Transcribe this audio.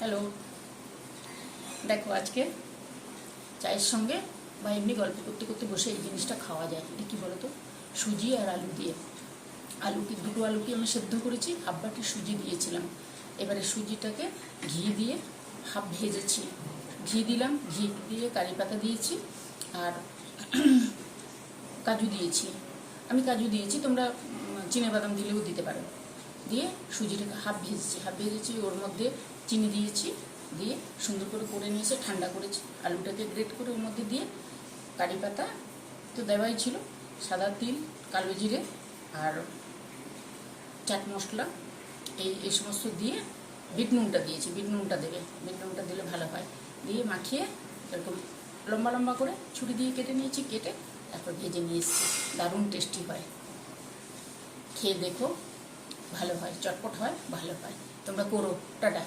Hello, দেখো আজকে চায়ের সঙ্গে বা এমনি গল্প করতে করতে বসে এই জিনিসটা খাওয়া যায়। এটা কী বলো তো, সুজি আর আলু দিয়ে। দুটো আলুকে আমি সেদ্ধ করেছি, হাফ বাটি সুজি দিয়েছিলাম। এবারে সুজিটাকে ঘি দিয়ে হাফ ভেজেছি, ঘি দিলাম, ঘি দিয়ে কারি পাতা দিয়েছি আর কাজু দিয়েছি। আমি কাজু দিয়েছি, তোমরা চিনেবাদাম দিলেও দিতে পারো। দিয়ে সুজিটাকে হাফ ভেজেছি, ওর মধ্যে চিনি দিয়েছি, দিয়ে সুন্দর করে নিয়ে এসে ঠান্ডা করেছি। আলুটাকে গ্রেট করে ওর মধ্যে দিয়ে কারি পাতা তো দেওয়াই ছিল, সাদা তিল, কালো জিরে আর চাট মশলা এই সমস্ত দিয়ে বিট নুনটা দিয়েছি। বিট নুনটা দেবে, বিট নুনটা দিলে ভালো হয়। দিয়ে মাখিয়ে এরকম লম্বা লম্বা করে ছুরি দিয়ে কেটে নিয়েছি, কেটে তারপর ভেজে নিয়ে এসেছি। দারুণ টেস্টি হয়, খেয়ে দেখো, ভালো হয়, চটপট হয়, ভালো হয়। তোমরা করো। টাটা।